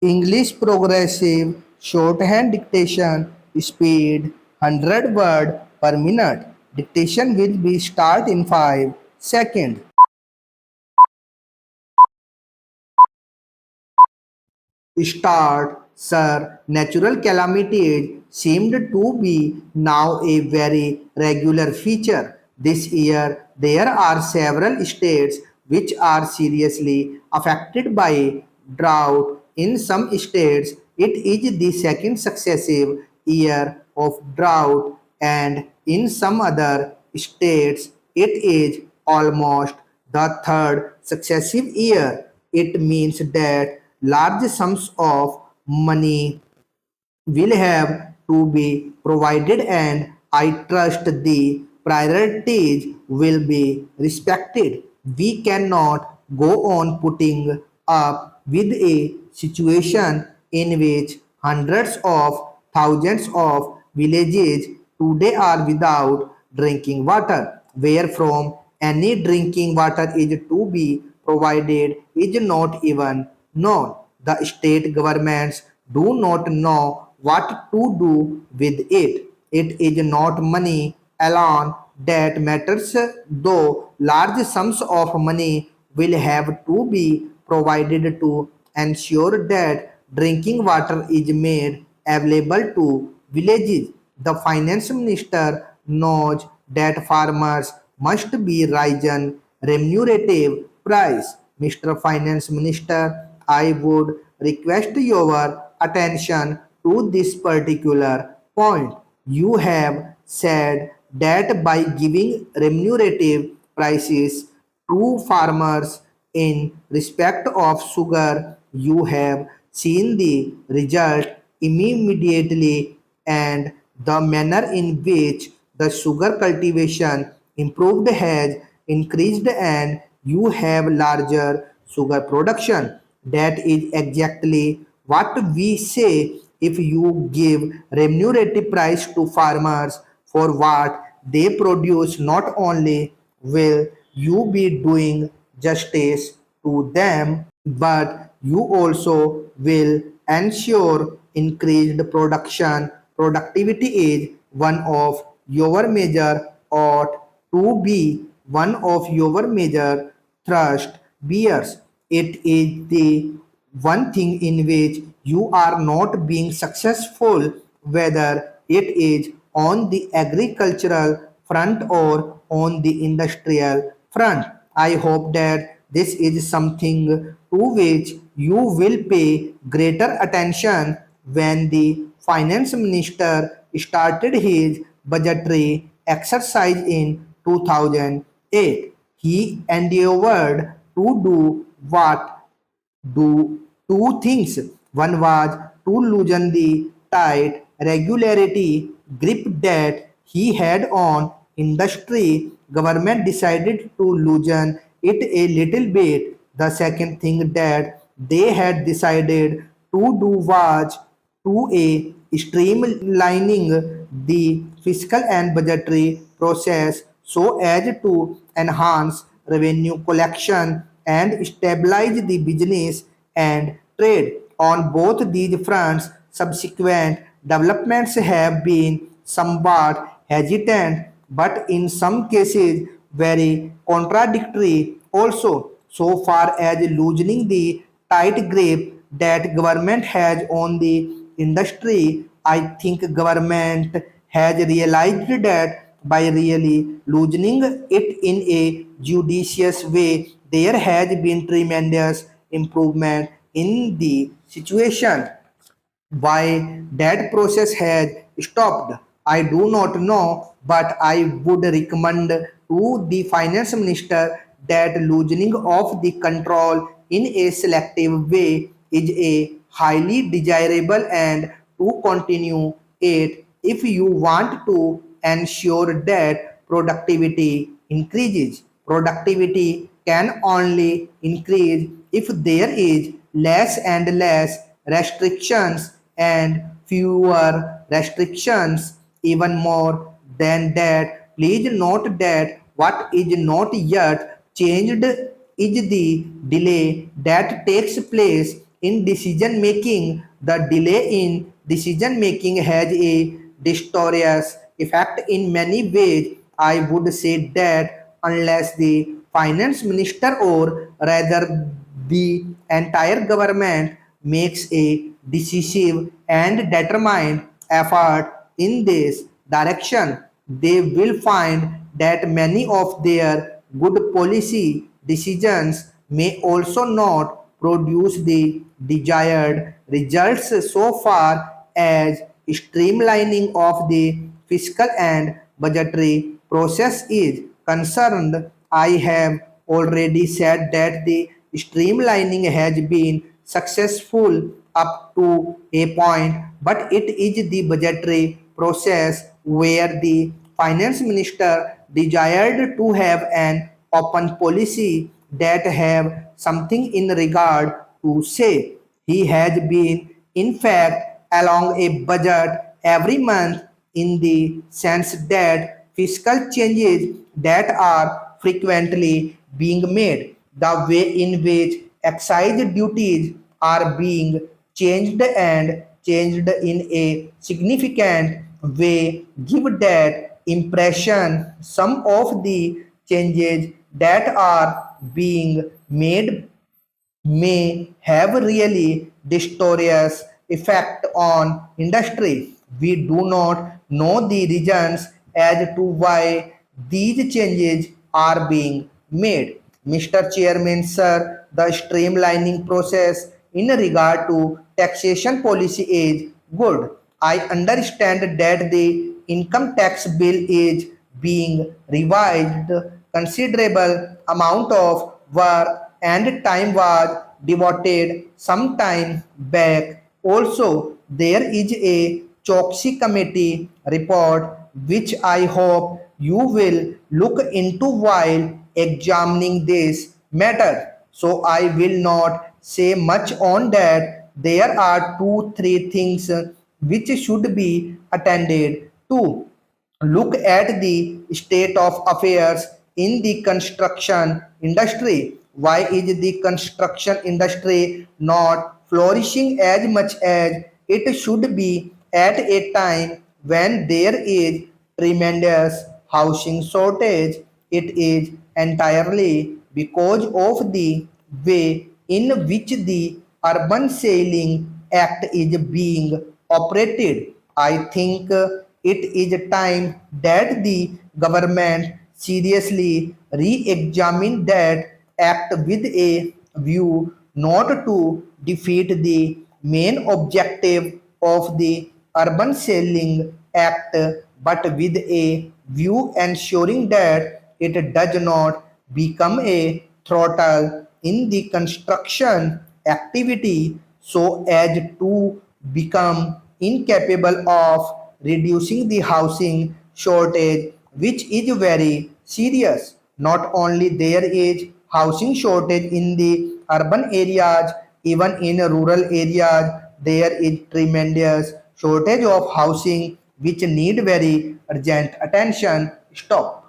English progressive shorthand dictation speed 100 word per minute. Dictation will be start in 5 seconds. Start, sir. Natural calamities seemed to be now a very regular feature. This year, there are several states which are seriously affected by drought. In some states, it is the second successive year of drought, and in some other states, it is almost the third successive year. It means that large sums of money will have to be provided, and I trust the priorities will be respected. We cannot go on putting up with a situation in which hundreds of thousands of villages today are without drinking water, where from any drinking water is to be provided is not even known. The state governments do not know what to do with it. It is not money alone that matters, though large sums of money will have to be provided to ensure that drinking water is made available to villages. The finance minister knows that farmers must be risen remunerative price. Mr. Finance Minister, I would request your attention to this particular point. You have said that by giving remunerative prices to farmers in respect of sugar, you have seen the result immediately, and the manner in which the sugar cultivation improved has increased, and you have larger sugar production. That is exactly what we say. If you give remunerative price to farmers for what they produce, not only will you be doing justice to them, but you also will ensure increased production. Productivity is one of your major ought to be one of your major thrust bears. It is the one thing in which you are not being successful, whether it is on the agricultural front or on the industrial front. I hope that this is something to which you will pay greater attention when the finance minister started his budgetary exercise in 2008. He endeavored to do what do two things. One was to loosen the tight regularity grip that he had on industry. Government decided to loosen it a little bit. The second thing that they had decided to do was to a streamlining the fiscal and budgetary process so as to enhance revenue collection and stabilize the business and trade. On both these fronts, subsequent developments have been somewhat hesitant, but in some cases very contradictory also, so far as loosening the tight grip that government has on the industry. I think government has realized that by really loosening it in a judicious way, there has been tremendous improvement in the situation. Why that process has stopped, I do not know, but I would recommend to the finance minister that loosening of the control in a selective way is a highly desirable, and to continue it if you want to ensure that productivity increases. Productivity can only increase if there is less and less restrictions and fewer restrictions. Even more than that, please note that what is not yet changed is the delay that takes place in decision making. The delay in decision making has a disastrous effect in many ways. I would say that unless the finance minister or rather the entire government makes a decisive and determined effort in this direction, they will find that many of their good policy decisions may also not produce the desired results. So far as streamlining of the fiscal and budgetary process is concerned, I have already said that the streamlining has been successful up to a point, but it is the budgetary process where the finance minister desired to have an open policy that have something in regard to say. He has been, in fact, along a budget every month in the sense that fiscal changes that are frequently being made, the way in which excise duties are being changed and changed in a significant way give that impression. Some of the changes that are being made may have really disastrous effect on industry. We do not know the reasons as to why these changes are being made. Mr. Chairman, sir, the streamlining process in regard to taxation policy is good. I understand that the income tax bill is being revised. Considerable amount of work and time was devoted some time back. Also, there is a Choksi committee report which I hope you will look into while examining this matter. So I will not say much on that. There are 2-3 things which should be attended to. Look at the state of affairs in the construction industry. Why is the construction industry not flourishing as much as it should be at a time when there is tremendous housing shortage? It is entirely because of the way in which the Urban Sailing Act is being operated. I think it is time that the government seriously re-examine that act with a view not to defeat the main objective of the Urban Sailing Act, but with a view ensuring that it does not become a throttle in the construction activity so as to become incapable of reducing the housing shortage, which is very serious. Not only there is housing shortage in the urban areas, even in rural areas there is tremendous shortage of housing which need very urgent attention. Stop.